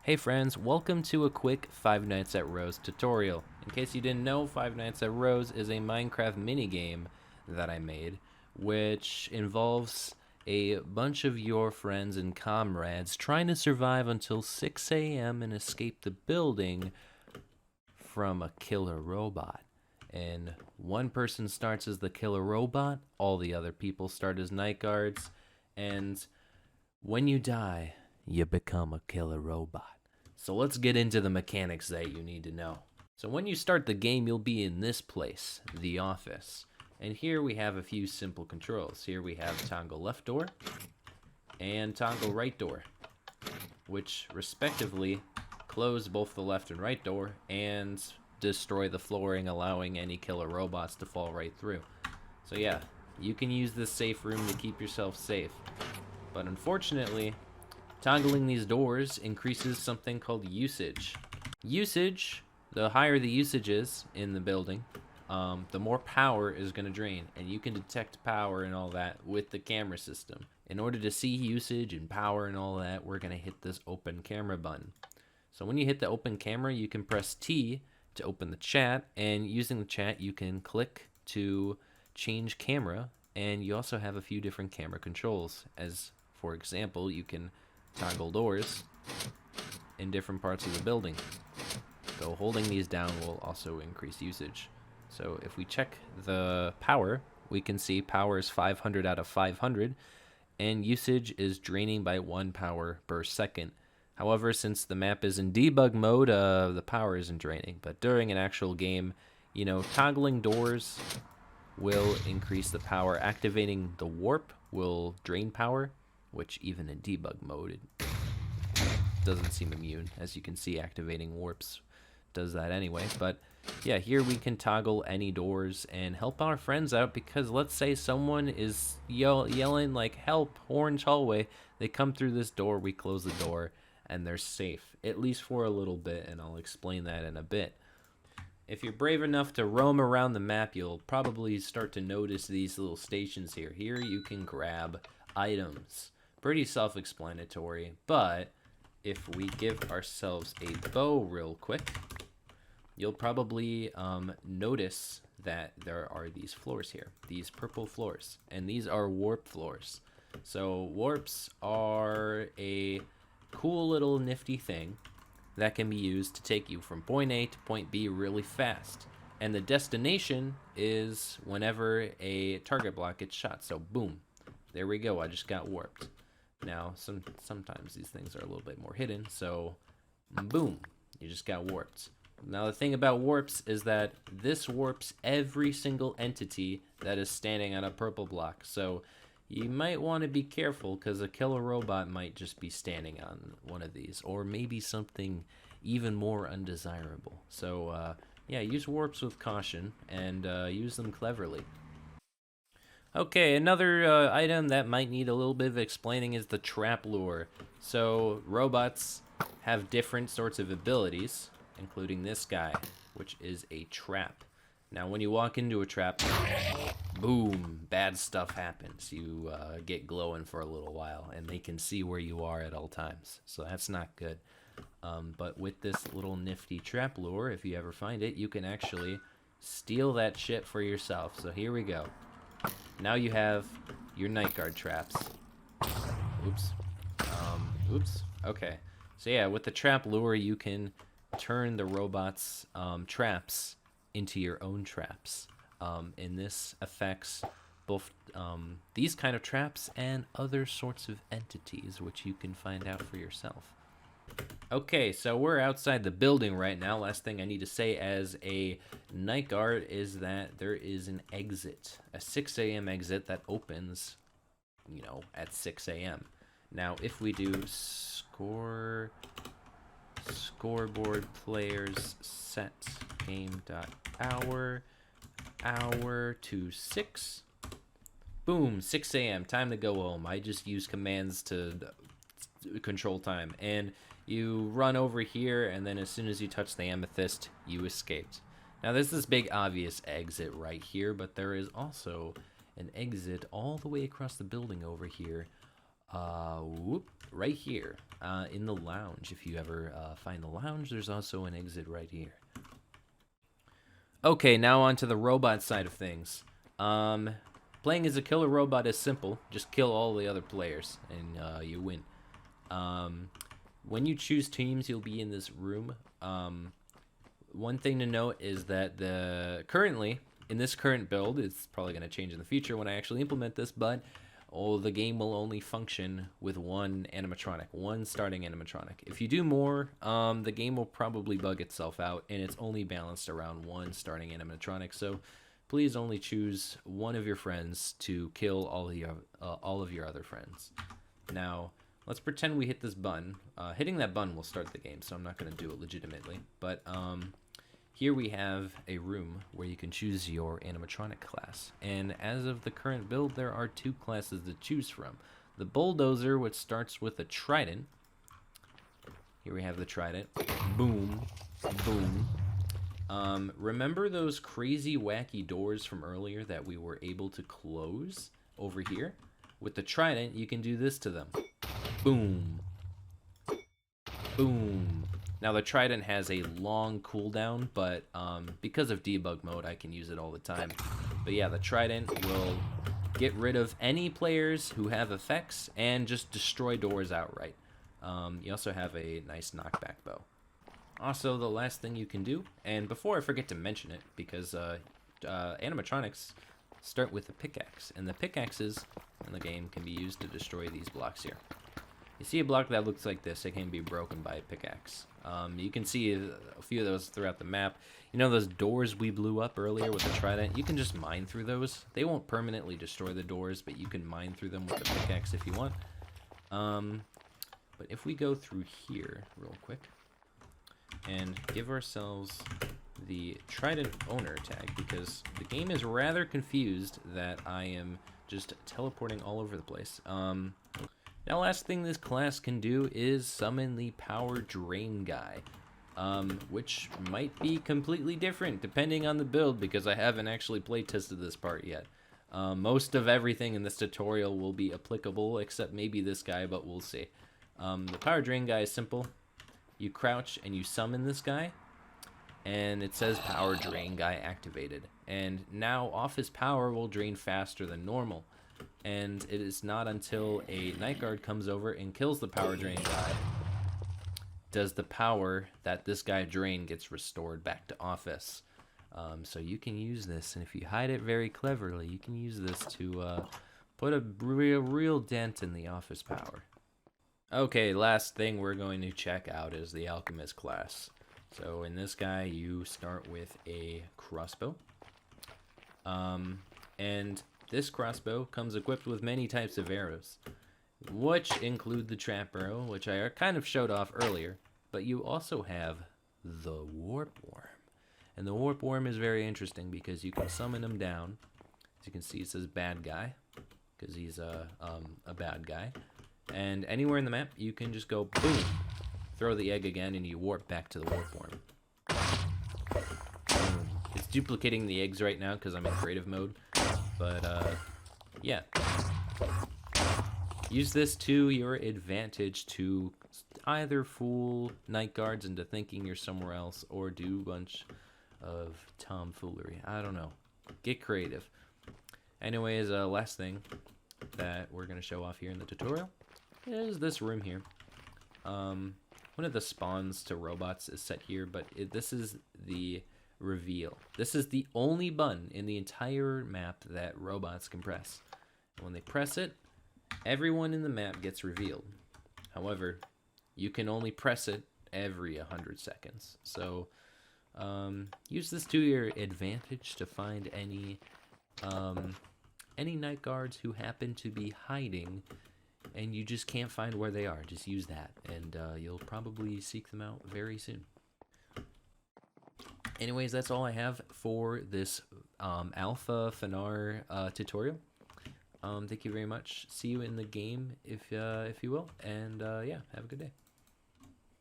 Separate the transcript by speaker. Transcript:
Speaker 1: Hey friends, welcome to a quick Five Nights at Rose tutorial. In case you didn't know, Five Nights at Rose is a Minecraft minigame that I made, which involves a bunch of your friends and comrades trying to survive until 6 a.m. and escape the building from a killer robot. And one person starts as the killer robot, all the other people start as night guards, and when you die, you become a killer robot. So let's get into the mechanics that you need to know. So when you start the game, you'll be in this place, the office. And here we have a few simple controls. Here we have toggle left door and toggle right door, which respectively close both the left and right door and destroy the flooring, allowing any killer robots to fall right through. So yeah, you can use this safe room to keep yourself safe. But unfortunately, toggling these doors increases something called usage. Usage, the higher the usage is in the building, the more power is going to drain. And you can detect power and all that with the camera system. In order to see usage and power and all that, we're going to hit this open camera button. So when you hit the open camera, you can press T to open the chat. And using the chat, you can click to change camera. And you also have a few different camera controls. As for example, you can toggle doors in different parts of the building. So holding these down will also increase usage. So if we check the power, we can see power is 500 out of 500, and usage is draining by 1 power per second. However, since the map is in debug mode, the power isn't draining. But during an actual game, toggling doors will increase the power. Activating the warp will drain power, which even in debug mode, it doesn't seem immune. As you can see, activating warps does that anyway. But yeah, here we can toggle any doors and help our friends out, because let's say someone is yelling like, help, orange hallway. They come through this door, we close the door, and they're safe, at least for a little bit, and I'll explain that in a bit. If you're brave enough to roam around the map, you'll probably start to notice these little stations here. Here you can grab items. Pretty self-explanatory, but if we give ourselves a bow real quick, you'll probably notice that there are these floors here, these purple floors, and these are warp floors. So warps are a cool little nifty thing that can be used to take you from point A to point B really fast. And the destination is whenever a target block gets shot. So boom, there we go, I just got warped. Now, sometimes these things are a little bit more hidden, so boom, you just got warped. Now, the thing about warps is that this warps every single entity that is standing on a purple block. So you might want to be careful, because a killer robot might just be standing on one of these, or maybe something even more undesirable. So yeah, use warps with caution and use them cleverly. Okay, another item that might need a little bit of explaining is the trap lure. So robots have different sorts of abilities, including this guy, which is a trap. Now, when you walk into a trap, boom, bad stuff happens. You get glowing for a little while, and they can see where you are at all times. So that's not good. But with this little nifty trap lure, if you ever find it, you can actually steal that shit for yourself. So here we go. Now you have your night guard traps. Oops. Oops. Okay. So yeah, with the trap lure, you can turn the robot's traps into your own traps. And this affects both these kind of traps and other sorts of entities, which you can find out for yourself. Okay, so we're outside the building right now. Last thing I need to say as a night guard is that there is an exit, a 6 a.m. exit that opens, at 6 a.m. Now, if we do scoreboard players set game.hour to 6, boom, 6 a.m. time to go home. I just use commands to control time, and you run over here, and then as soon as you touch the amethyst, you escaped. Now there's this big obvious exit right here, but there is also an exit all the way across the building over here, right here in the lounge. If you ever find the lounge, there's also an exit right here. Okay, now on to the robot side of things. Playing as a killer robot is simple. Just kill all the other players, and you win. When you choose teams, you'll be in this room. One thing to note is that currently, in this current build, it's probably going to change in the future when I actually implement this, but the game will only function with one animatronic, one starting animatronic. If you do more, the game will probably bug itself out, and it's only balanced around one starting animatronic. So please only choose one of your friends to kill all of your other friends. Now, let's pretend we hit this button. Hitting that button will start the game, so I'm not going to do it legitimately. But here we have a room where you can choose your animatronic class. And as of the current build, there are two classes to choose from. The Bulldozer, which starts with a trident. Here we have the trident. Boom. Boom. Remember those crazy, wacky doors from earlier that we were able to close over here? With the trident, you can do this to them. Boom. Boom. Now, the trident has a long cooldown, but because of debug mode, I can use it all the time. But yeah, the trident will get rid of any players who have effects and just destroy doors outright. You also have a nice knockback bow. Also, the last thing you can do, and before I forget to mention it, because animatronics start with a pickaxe, and the pickaxes in the game can be used to destroy these blocks here. You see a block that looks like this, it can be broken by a pickaxe. You can see a few of those throughout the map. You know those doors we blew up earlier with the trident? You can just mine through those. They won't permanently destroy the doors, but you can mine through them with the pickaxe if you want. But if we go through here real quick and give ourselves the trident owner tag, because the game is rather confused that I am just teleporting all over the place. Now, last thing this class can do is summon the power drain guy, which might be completely different depending on the build, because I haven't actually play tested this part yet. Most of everything in this tutorial will be applicable, except maybe this guy, but we'll see. The power drain guy is simple. You crouch and you summon this guy, and it says power drain guy activated. And now off his power will drain faster than normal. And it is not until a night guard comes over and kills the power drain guy does the power that this guy drained gets restored back to office. So you can use this, and if you hide it very cleverly, you can use this to put a real dent in the office power. Okay, last thing we're going to check out is the alchemist class. So in this guy, you start with a crossbow. And this crossbow comes equipped with many types of arrows, which include the trap arrow, which I kind of showed off earlier, but you also have the warp worm. And the warp worm is very interesting because you can summon him down. As you can see, it says bad guy, because he's a bad guy. And anywhere in the map, you can just go boom, throw the egg again, and you warp back to the warp worm. Boom. It's duplicating the eggs right now because I'm in creative mode. But, yeah. Use this to your advantage to either fool night guards into thinking you're somewhere else or do a bunch of tomfoolery. I don't know. Get creative. Anyways, last thing that we're going to show off here in the tutorial is this room here. One of the spawns to robots is set here, but this is the reveal. This is the only button in the entire map that robots can press. When they press it, everyone in the map gets revealed. However, you can only press it every 100 seconds. So use this to your advantage to find any night guards who happen to be hiding and you just can't find where they are. Just use that, and you'll probably seek them out very soon. Anyways, that's all I have for this alpha FNAR tutorial. Thank you very much. See you in the game if you will, and yeah, have a good day.